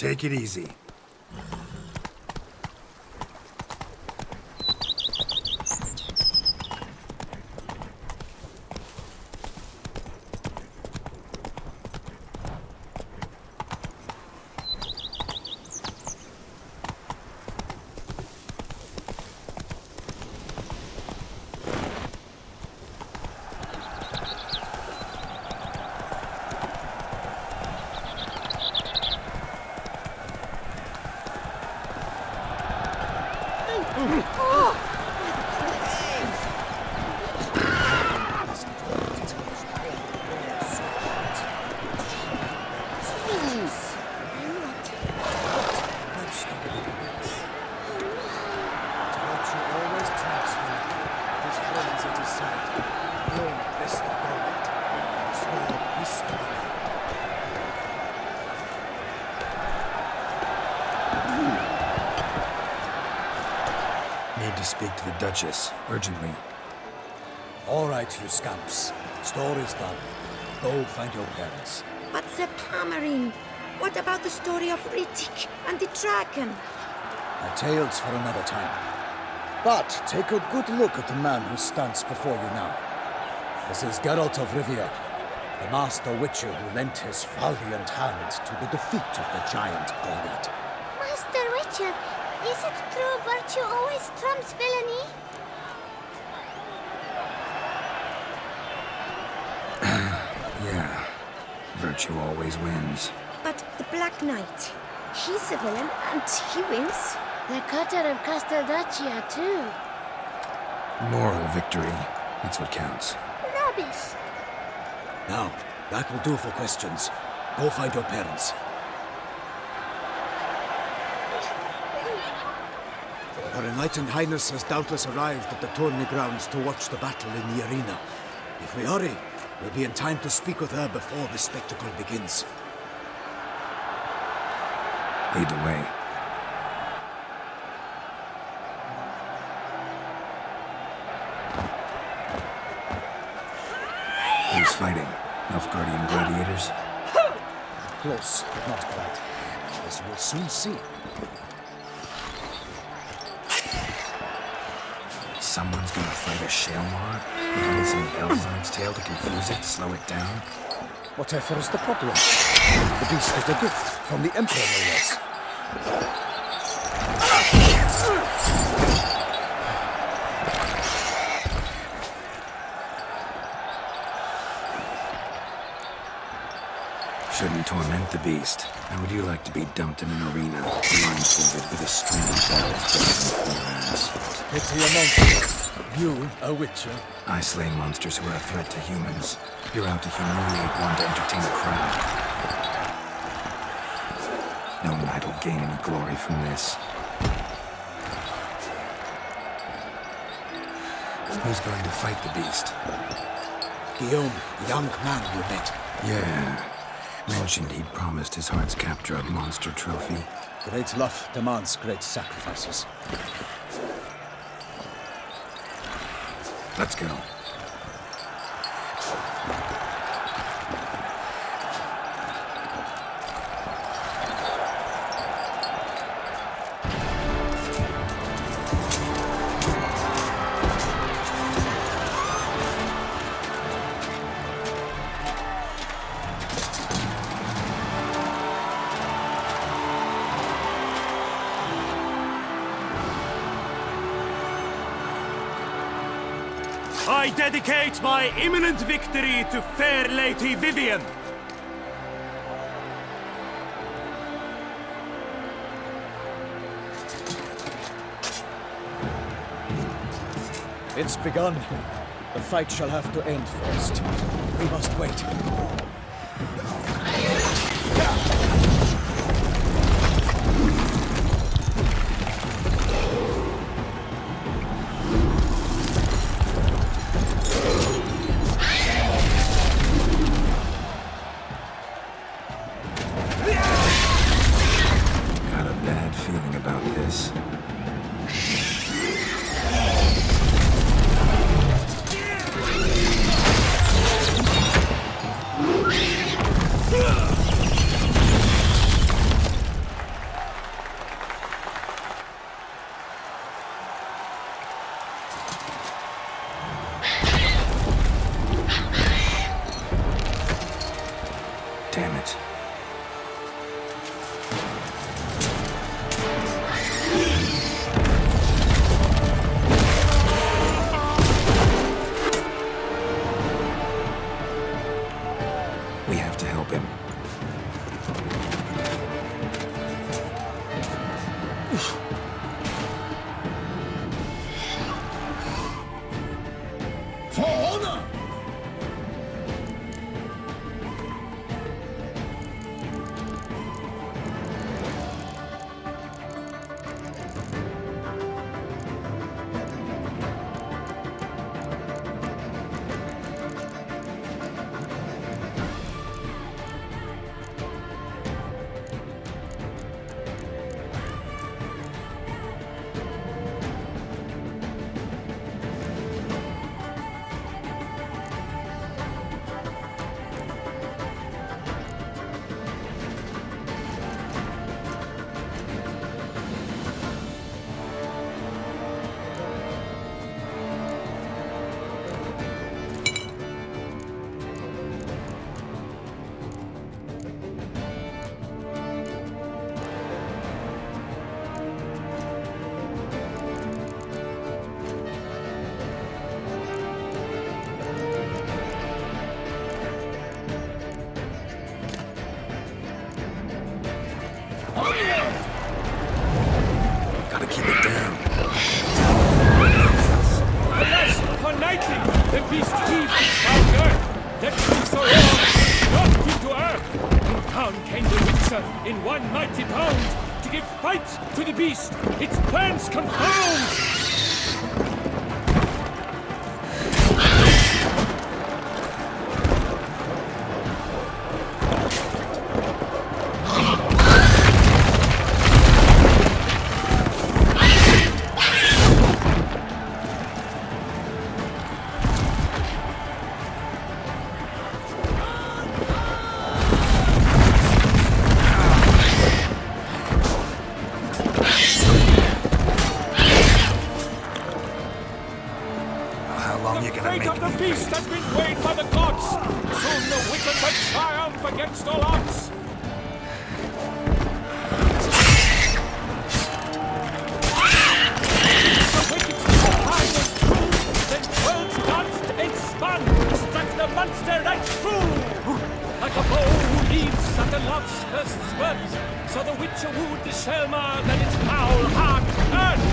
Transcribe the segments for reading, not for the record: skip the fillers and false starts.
Take it easy. Need to speak to the Duchess, urgently. All right, you scamps. Story's done. Go find your parents. But the Palmerine, what about the story of Riddick and the dragon? A tale's for another time. But take a good look at the man who stands before you now. This is Geralt of Rivia, the master witcher who lent his valiant hand to the defeat of the giant Goliath. Master Witcher, is it true virtue always trumps villainy? Yeah, virtue always wins. But the Black Knight, he's a villain and he wins. The cutter of Castelduccia, too. Moral victory, that's what counts. Rubbish. Now, that will do for questions. Go find your parents. Her Enlightened Highness has doubtless arrived at the tourney grounds to watch the battle in the arena. If we hurry, we'll be in time to speak with her before the spectacle begins. Lead the way. Who's fighting? Nilfgaardian gladiators? Close, but not quite. As you will soon see. Someone's gonna fight a Shalmar? With only some bells on its tail to confuse it, slow it down? Whatever is the problem? The beast is a gift from the Emperor, no less. Shouldn't torment the beast. How would you like to be dumped in an arena, blindfolded with a string of bells dancing from your ass? Pity a monster. You, a witcher. I slay monsters who are a threat to humans. You're out to humiliate one to entertain a crowd. No knight will gain any glory from this. Who's going to fight the beast? Guillaume, the young man you met. Yeah. Mentioned he'd promised his heart's capture a monster trophy. Great love demands great sacrifices. Let's go. I dedicate my imminent victory to fair Lady Vivian. It's begun. The fight shall have to end first. We must wait. Got a bad feeling about this. For honor! Gotta keep it down. Alas, upon nightly, the beast heaved its foul earth. That tree so long, knocked into earth. And down came the Witcher in one mighty bound to give fight to the beast, its plans confound. You're The gonna fate make of the me beast wait. has been weighed by the gods. Soon the Witcher shall triumph against all odds. The wicked time was true. Then worlds danced and spun, struck the monster right through. Like a bow who leaves at a love's first spurt, so the Witcher wooed the Selma, then its foul heart turned.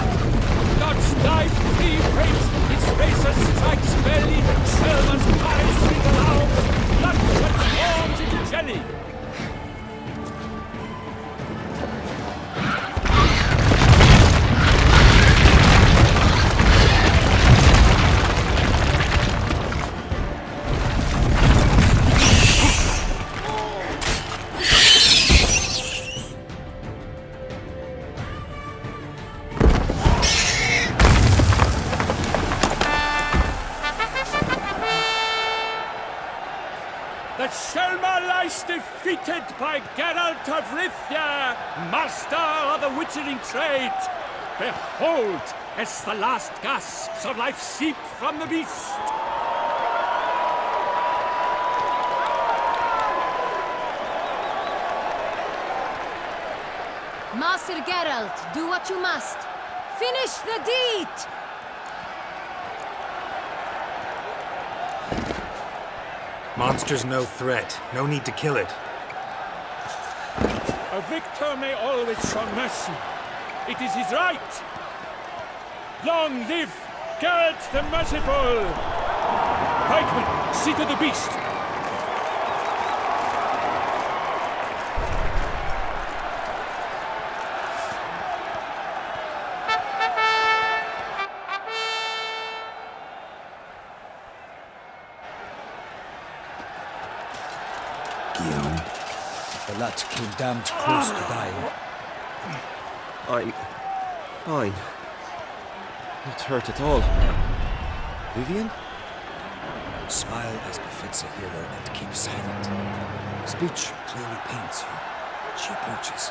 God's knife free breaks, its razor strikes belly, Selma's eyes read aloud, blood transforms into jelly. The Selma lies defeated by Geralt of Rivia, master of the witchering trade. Behold, as the last gasps of life seep from the beast. Master Geralt, do what you must. Finish the deed! Monster's no threat. No need to kill it. A victor may always show mercy. It is his right. Long live Geralt the Merciful! Pikeman, see to the beast. Guillaume. The lad came damned close to dying. I'm fine. Not hurt at all. Vivian? Smile as befits a hero and keep silent. Speech clearly pains you. She approaches.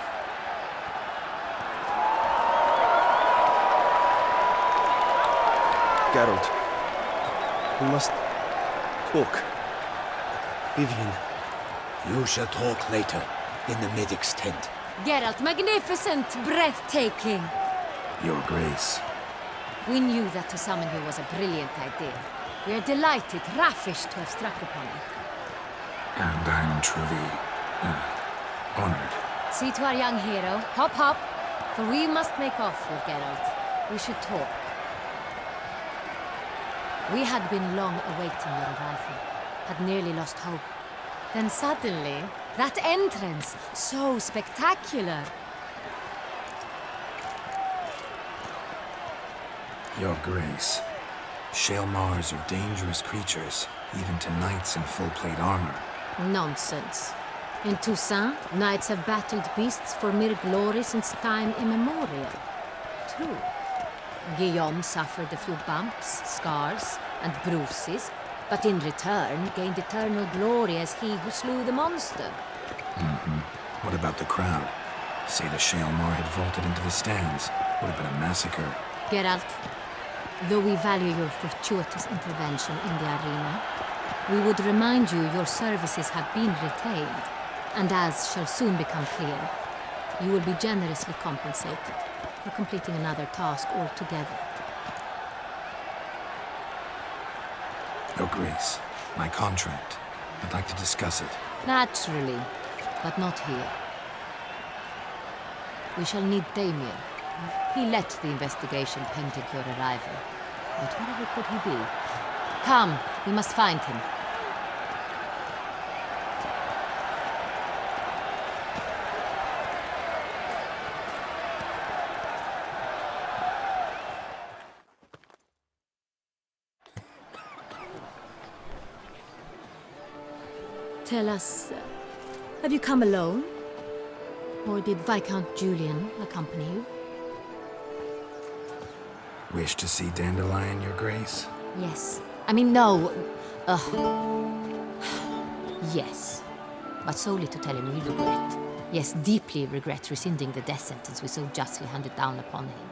Geralt. We must talk. Vivian. You shall talk later, in the medic's tent. Geralt, magnificent, breathtaking. Your Grace. We knew that to summon you was a brilliant idea. We are delighted, ravished to have struck upon it. And I'm truly, honored. See to our young hero. Hop, hop. For we must make off with Geralt. We should talk. We had been long awaiting your arrival, had nearly lost hope. Then suddenly, that entrance, so spectacular. Your Grace, Shale Mars are dangerous creatures, even to knights in full-plate armor. Nonsense. In Toussaint, knights have battled beasts for mere glory since time immemorial. True. Guillaume suffered a few bumps, scars, and bruises, but in return gained eternal glory as he who slew the monster. What about the crowd? Say the Shale Mar had vaulted into the stands. Would have been a massacre. Geralt, though we value your fortuitous intervention in the arena, we would remind you your services have been retained, and as shall soon become clear, you will be generously compensated for completing another task altogether. Your Grace, my contract. I'd like to discuss it. Naturally, but not here. We shall need Damien. He led the investigation pending your arrival. But wherever could he be? Come, we must find him. Tell us, have you come alone? Or did Viscount Julian accompany you? Wish to see Dandelion, Your Grace? Yes. I mean, no. Yes. But solely to tell him we regret. Yes, deeply regret rescinding the death sentence we so justly handed down upon him.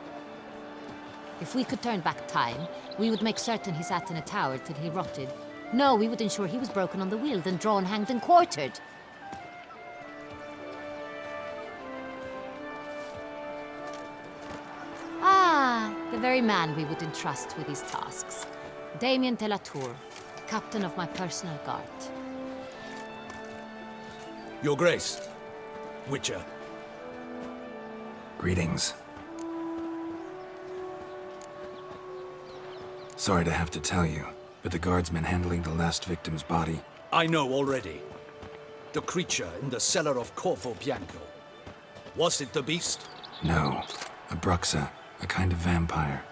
If we could turn back time, we would make certain he sat in a tower till he rotted. No, we would ensure he was broken on the wheel, then drawn, hanged, and quartered. Ah, the very man we would entrust with these tasks. Damien de la Tour, captain of my personal guard. Your Grace, Witcher. Greetings. Sorry to have to tell you, but the guardsman handling the last victim's body... I know already. The creature in the cellar of Corvo Bianco. Was it the beast? No. A Bruxa, a kind of vampire.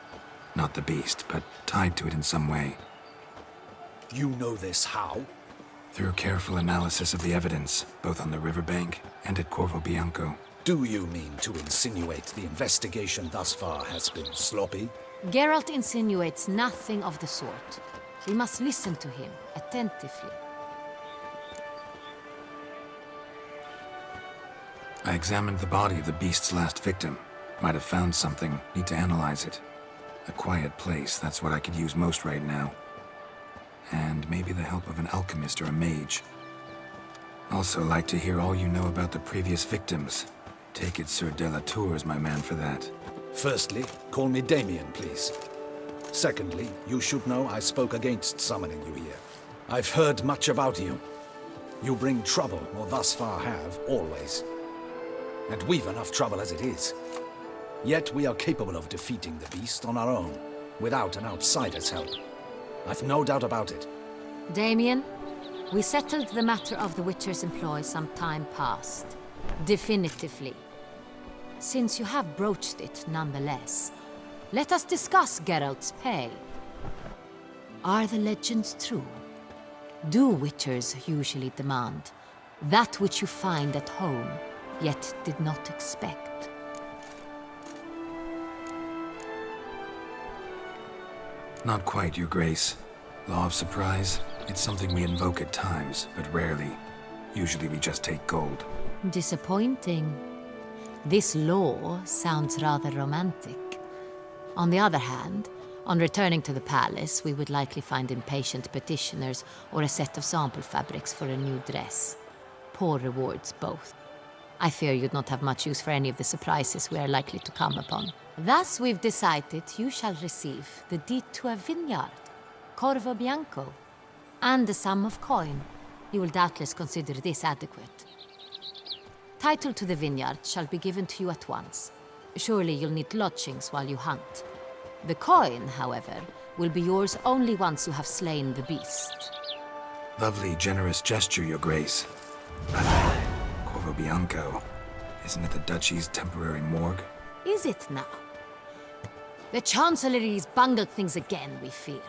Not the beast, but tied to it in some way. You know this how? Through careful analysis of the evidence, both on the riverbank and at Corvo Bianco. Do you mean to insinuate the investigation thus far has been sloppy? Geralt insinuates nothing of the sort. We must listen to him attentively. I examined the body of the beast's last victim. Might have found something, need to analyze it. A quiet place, that's what I could use most right now. And maybe the help of an alchemist or a mage. Also like to hear all you know about the previous victims. Take it Sir de la Tour is my man for that. Firstly, call me Damien, please. Secondly, you should know I spoke against summoning you here. I've heard much about you. You bring trouble, or thus far have, always. And we've enough trouble as it is. Yet we are capable of defeating the beast on our own, without an outsider's help. I've no doubt about it. Damien, we settled the matter of the Witcher's employ some time past. Definitively. Since you have broached it nonetheless, let us discuss Geralt's pay. Are the legends true? Do Witchers usually demand that which you find at home, yet did not expect? Not quite, Your Grace. Law of surprise, it's something we invoke at times, but rarely. Usually we just take gold. Disappointing. This law sounds rather romantic. On the other hand, on returning to the palace, we would likely find impatient petitioners or a set of sample fabrics for a new dress. Poor rewards, both. I fear you'd not have much use for any of the surprises we are likely to come upon. Thus, we've decided you shall receive the deed to a vineyard, Corvo Bianco, and a sum of coin. You will doubtless consider this adequate. Title to the vineyard shall be given to you at once. Surely you'll need lodgings while you hunt. The coin, however, will be yours only once you have slain the beast. Lovely, generous gesture, Your Grace. But Corvo Bianco, isn't it the Duchy's temporary morgue? Is it now? The Chancellery's bungled things again, we fear.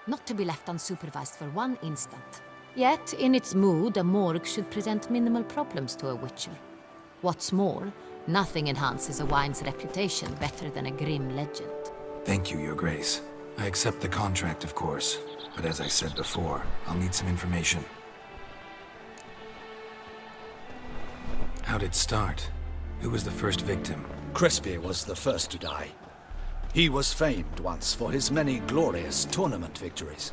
Not to be left unsupervised for one instant. Yet, in its mood, a morgue should present minimal problems to a witcher. What's more, nothing enhances a wine's reputation better than a grim legend. Thank you, Your Grace. I accept the contract, of course. But as I said before, I'll need some information. How'd it start? Who was the first victim? Crespi was the first to die. He was famed once for his many glorious tournament victories.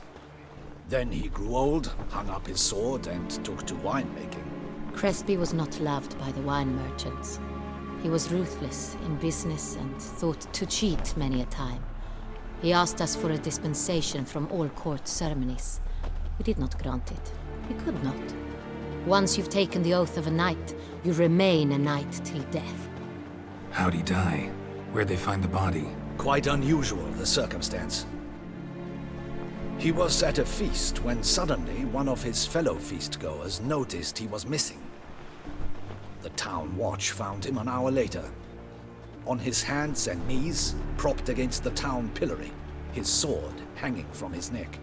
Then he grew old, hung up his sword, and took to winemaking. Crespi was not loved by the wine merchants. He was ruthless in business and thought to cheat many a time. He asked us for a dispensation from all court ceremonies. We did not grant it. We could not. Once you've taken the oath of a knight, you remain a knight till death. How'd he die? Where'd they find the body? Quite unusual, the circumstance. He was at a feast when suddenly one of his fellow feastgoers noticed he was missing. The town watch found him an hour later. On his hands and knees, propped against the town pillory, his sword hanging from his neck.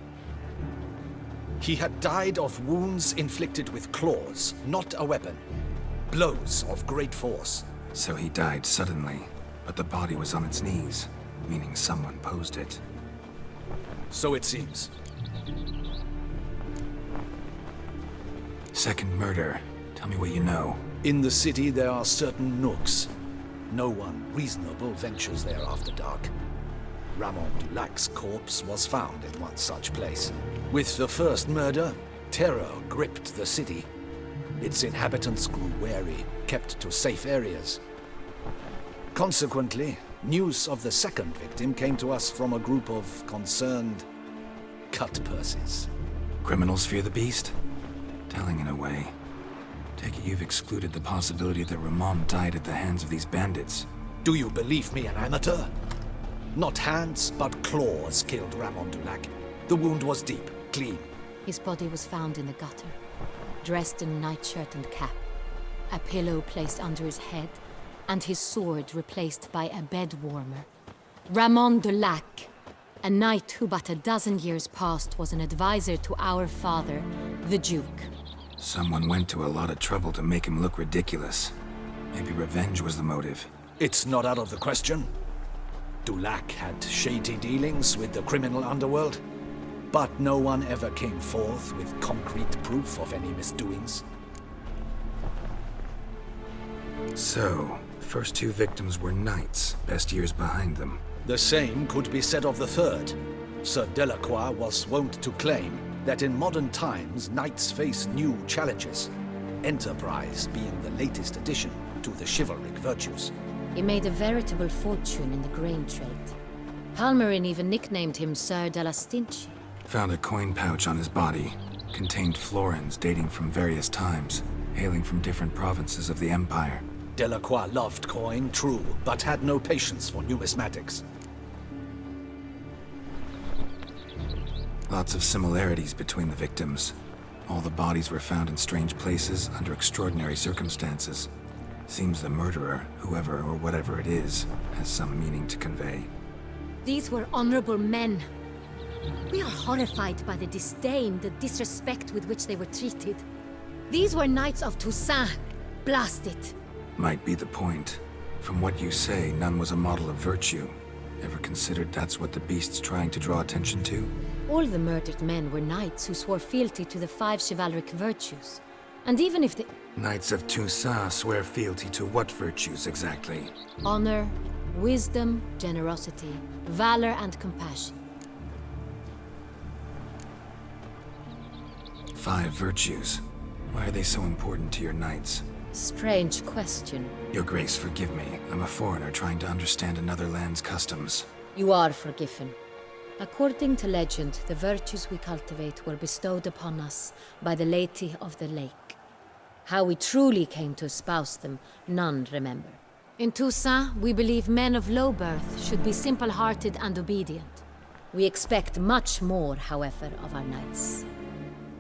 He had died of wounds inflicted with claws, not a weapon. Blows of great force. So he died suddenly, but the body was on its knees, meaning someone posed it. So it seems. Second murder. Tell me what you know. In the city there are certain nooks. No one reasonable ventures there after dark. Ramon Dulac's corpse was found in one such place. With the first murder, terror gripped the city. Its inhabitants grew wary, kept to safe areas. Consequently, news of the second victim came to us from a group of concerned cut-purses. Criminals fear the beast? Telling in a way. Take it you've excluded the possibility that Ramon died at the hands of these bandits. Do you believe me an amateur? Not hands, but claws killed Ramon Dulac. The wound was deep, clean. His body was found in the gutter, dressed in nightshirt and cap, a pillow placed under his head, and his sword replaced by a bed warmer. Ramon Dulac, a knight who but a dozen years past was an advisor to our father, the Duke. Someone went to a lot of trouble to make him look ridiculous. Maybe revenge was the motive. It's not out of the question. Dulac had shady dealings with the criminal underworld, but no one ever came forth with concrete proof of any misdoings. So, the first two victims were knights, best years behind them. The same could be said of the third. Sir Delacroix was wont to claim that in modern times knights face new challenges, enterprise being the latest addition to the chivalric virtues. He made a veritable fortune in the grain trade. Palmerin even nicknamed him Sir de la Stinchi. Found a coin pouch on his body. Contained florins dating from various times, hailing from different provinces of the Empire. Delacroix loved coin, true, but had no patience for numismatics. Lots of similarities between the victims. All the bodies were found in strange places under extraordinary circumstances. Seems the murderer, whoever or whatever it is, has some meaning to convey. These were honorable men. We are horrified by the disdain, the disrespect with which they were treated. These were knights of Toussaint. Blast it. Might be the point. From what you say, none was a model of virtue. Ever considered that's what the beast's trying to draw attention to? All the murdered men were knights who swore fealty to the 5 chivalric virtues. And even if the Knights of Toussaint swear fealty to what virtues exactly? honor, wisdom, generosity, valor, and compassion. 5 virtues. Why are they so important to your knights? Strange question. Your Grace, forgive me. I'm a foreigner trying to understand another land's customs. You are forgiven. According to legend, the virtues we cultivate were bestowed upon us by the Lady of the Lake. How we truly came to espouse them, none remember. In Toussaint, we believe men of low birth should be simple-hearted and obedient. We expect much more, however, of our knights.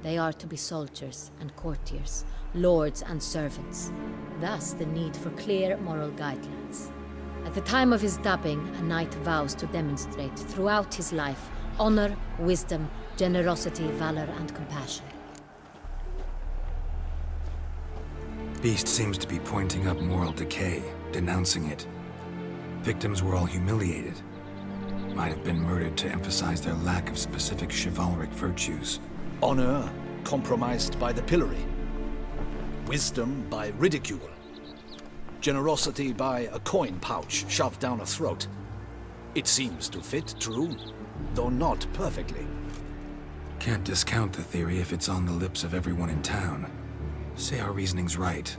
They are to be soldiers and courtiers, lords and servants. Thus the need for clear moral guidelines. At the time of his dubbing, a knight vows to demonstrate throughout his life honor, wisdom, generosity, valor, and compassion. Beast seems to be pointing up moral decay, denouncing it. Victims were all humiliated. Might have been murdered to emphasize their lack of specific chivalric virtues. Honor compromised by the pillory. Wisdom by ridicule. Generosity by a coin pouch shoved down a throat. It seems to fit, true, though not perfectly. Can't discount the theory if it's on the lips of everyone in town. Say our reasoning's right.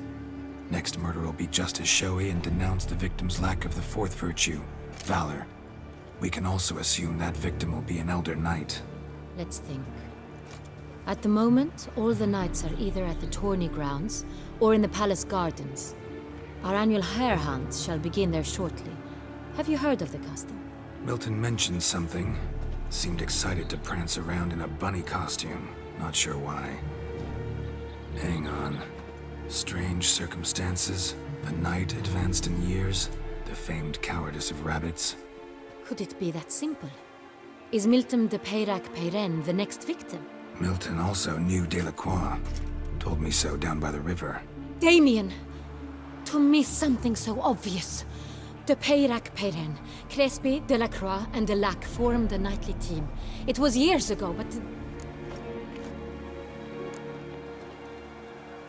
Next murder will be just as showy and denounce the victim's lack of the fourth virtue, valor. We can also assume that victim will be an elder knight. Let's think. At the moment, all the knights are either at the tourney grounds or in the palace gardens. Our annual hare hunt shall begin there shortly. Have you heard of the custom? Milton mentioned something. Seemed excited to prance around in a bunny costume. Not sure why. Hang on. Strange circumstances. A knight advanced in years. The famed cowardice of rabbits. Could it be that simple? Is Milton de Peyrac Peyren the next victim? Milton also knew Delacroix. Told me so down by the river. Damien! To miss something so obvious. De Peyrac Peyren, Crespi, Delacroix, and Delac formed a knightly team. It was years ago, but...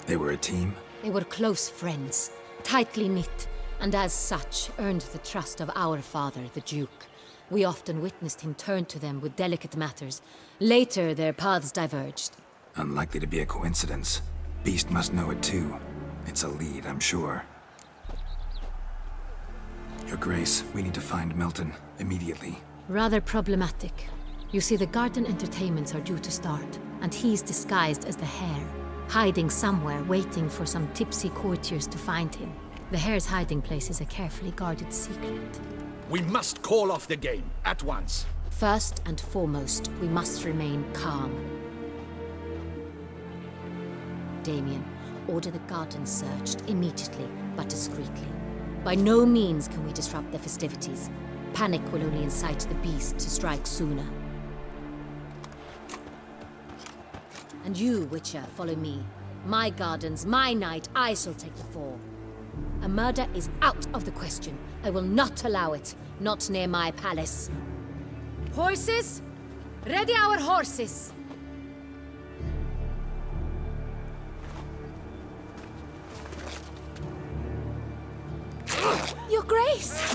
They were a team? They were close friends, tightly knit, and as such earned the trust of our father, the Duke. We often witnessed him turn to them with delicate matters. Later, their paths diverged. Unlikely to be a coincidence. Beast must know it too. It's a lead, I'm sure. Your Grace, we need to find Milton, immediately. Rather problematic. You see, the garden entertainments are due to start, and he's disguised as the hare, hiding somewhere, waiting for some tipsy courtiers to find him. The hare's hiding place is a carefully guarded secret. We must call off the game, at once. First and foremost, we must remain calm. Damien, order the garden searched immediately, but discreetly. By no means can we disrupt the festivities. Panic will only incite the beast to strike sooner. And you, Witcher, follow me. My gardens, my night, I shall take the fall. A murder is out of the question. I will not allow it. Not near my palace. Horses? Ready our horses! Your Grace!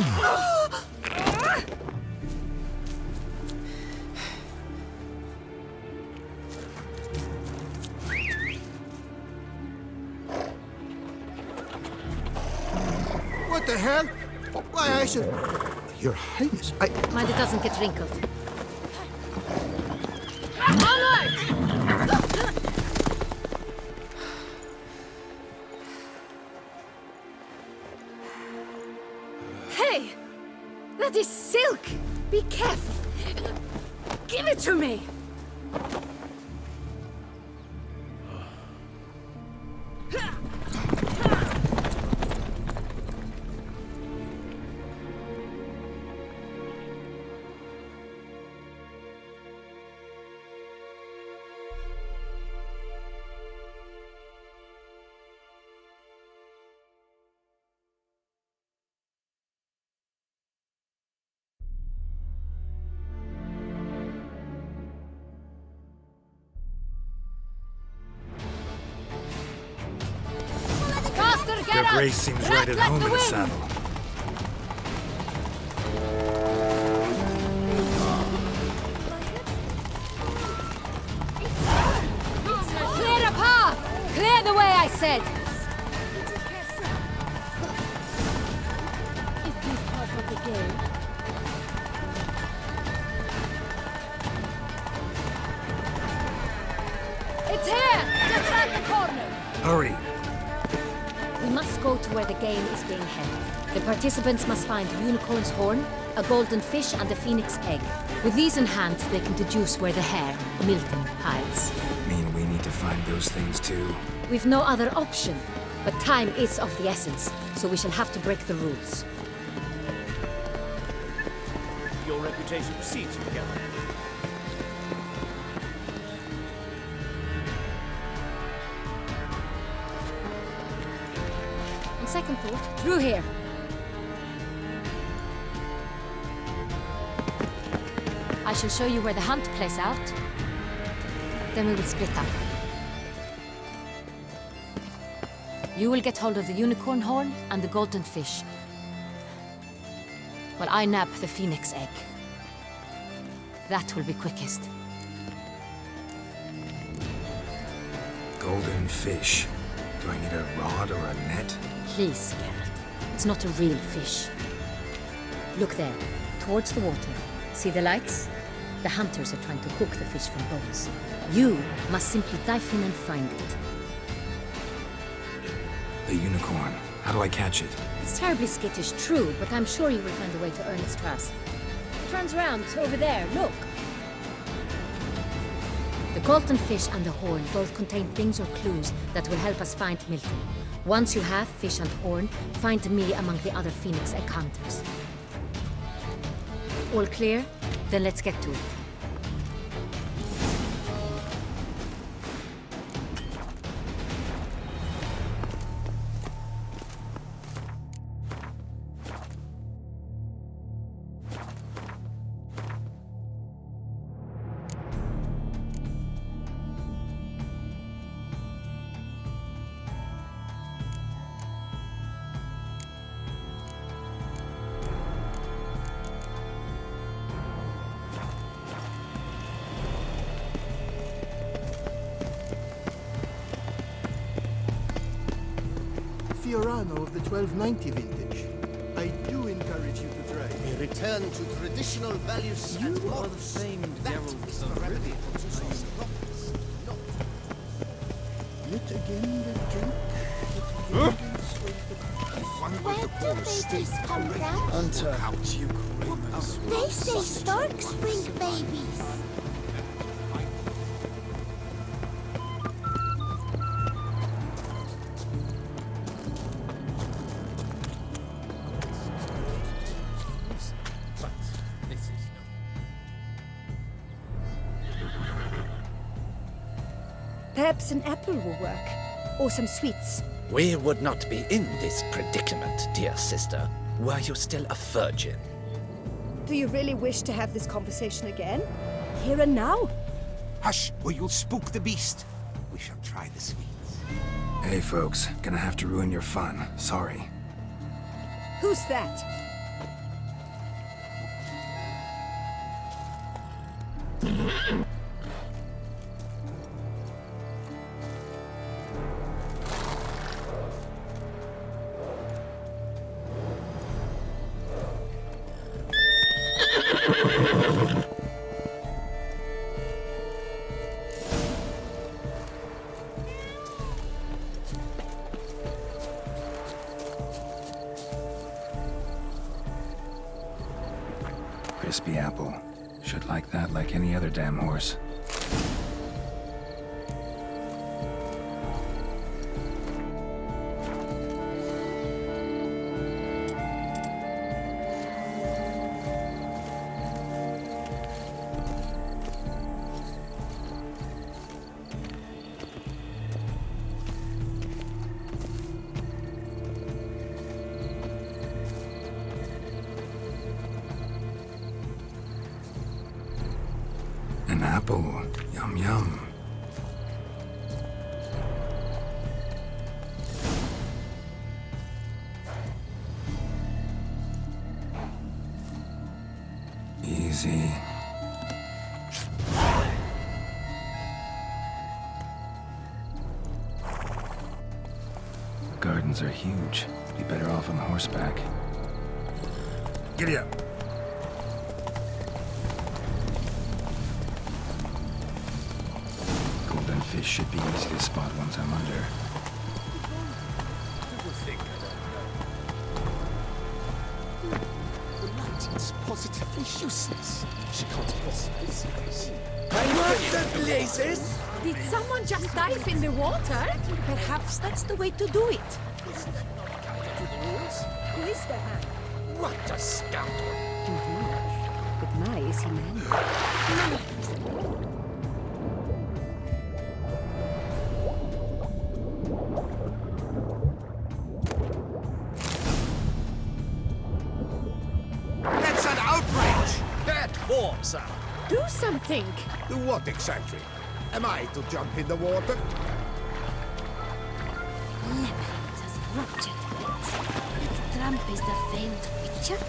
What the hell? Why, I should... Your Highness, Mind it doesn't get wrinkled. Onward! Hey! That is silk! Be careful! Give it to me! Your Grace seems right at home in the saddle. Clear a path! Clear the way, I said! Is this part of the game? It's here! Just around the corner! Hurry! We must go to where the game is being held. The participants must find a unicorn's horn, a golden fish, and a phoenix egg. With these in hand, they can deduce where the hare, Milton, hides. Mean we need to find those things too? We've no other option. But time is of the essence, so we shall have to break the rules. Your reputation precedes you, Geralt. On second thought, through here. I shall show you where the hunt plays out. Then we will split up. You will get hold of the unicorn horn and the golden fish, while I nab the phoenix egg. That will be quickest. Golden fish. Do I need a rod or a net? Please, Geralt. It's not a real fish. Look there, towards the water. See the lights? The hunters are trying to hook the fish from boats. You must simply dive in and find it. The unicorn. How do I catch it? It's terribly skittish, true, but I'm sure you will find a way to earn its trust. It runs round, over there, look. The golden fish and the horn both contain things or clues that will help us find Milton. Once you have fish and horn, find me among the other phoenix egg hunters. All clear? Then let's get to it. Fiorano of the 1290 vintage. I do encourage you to try. A return to traditional values and You are morals. the same That Geralt is of the remedy Rivia. for Zeus's problems. Not Yet again the joke that vengeance was the Where do babies come from? Hunter. They say storks bring babies. But this is Perhaps an apple will work. Or some sweets. We would not be in this predicament, dear sister, were you still a virgin. Do you really wish to have this conversation again? Here and now? Hush, or you'll spook the beast. We shall try the sweets. Hey folks, gonna have to ruin your fun. Sorry. Who's that? Crispy apple. Should like that like any other damn horse. An apple. Yum yum. Easy. Gardens are huge. Be better off on horseback. Giddy up. Golden fish should be easy to spot once I'm under. People think I don't know. The light inspires positively useless. She can't possibly see this. What the blazes? Did someone just dive in the water? Perhaps that's the way to do it. Who is the hand? What a scoundrel! But my is he man? That's an outrage! Bad form, sir. Do something! Do what exactly? Am I to jump in the water? Labyrinth has ruptured it. That Trump is the famed witcher.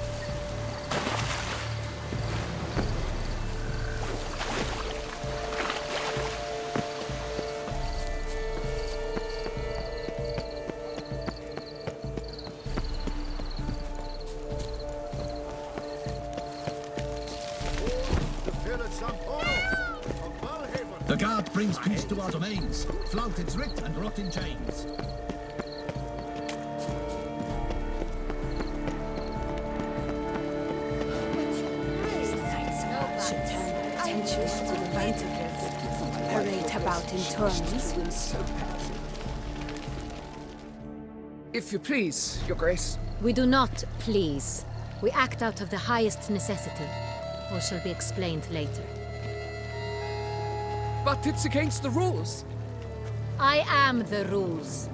The guard brings peace to our domains. Flout its writ and rot in chains. Should turn their attentions to the Vanticles. Parade about in turns. If you please, Your Grace. We do not please. We act out of the highest necessity. All shall be explained later. But it's against the rules. I am the rules.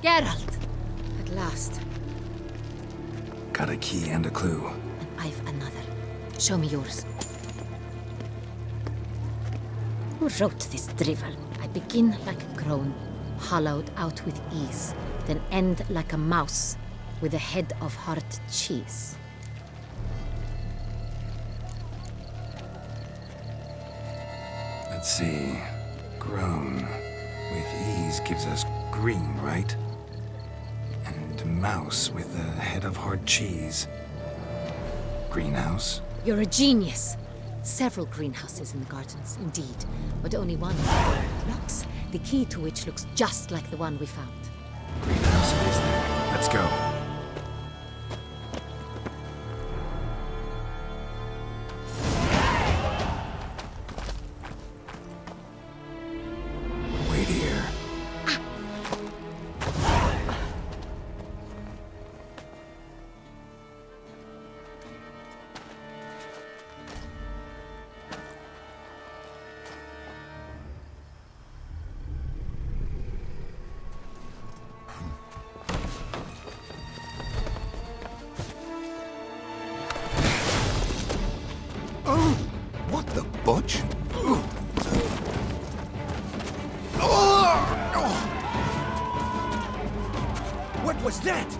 Geralt! At last. Got a key and a clue. And I've another. Show me yours. Who wrote this drivel? I begin like a crone, hollowed out with ease, then end like a mouse, with a head of hard cheese. Let's see. Grown. With ease gives us green, right? And mouse with a head of hard cheese. Greenhouse? You're a genius. Several greenhouses in the gardens, indeed, but only one locks, the key to which looks just like the one we found. Greenhouse it is then. Let's go. Wait here. Oh! What the butch? What was that?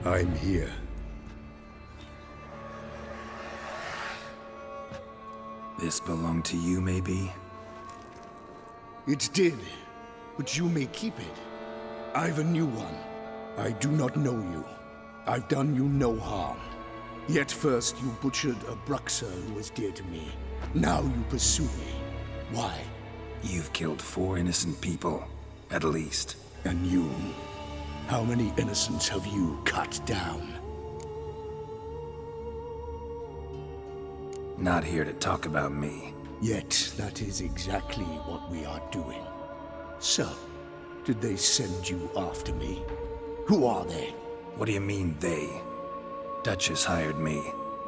I'm here. This belonged to you, maybe? It did, but you may keep it. I've a new one. I do not know you. I've done you no harm. Yet first you butchered a Bruxer who was dear to me. Now you pursue me. Why? You've killed 4 innocent people, at least. And you? How many innocents have you cut down? Not here to talk about me. Yet that is exactly what we are doing. So, did they send you after me? Who are they? What do you mean, they? Duchess hired me.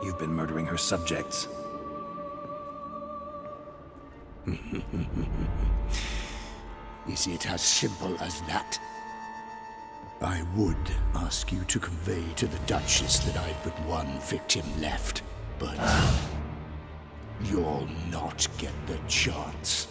You've been murdering her subjects. Is it as simple as that? I would ask you to convey to the Duchess that I've but one victim left, but you'll not get the chance.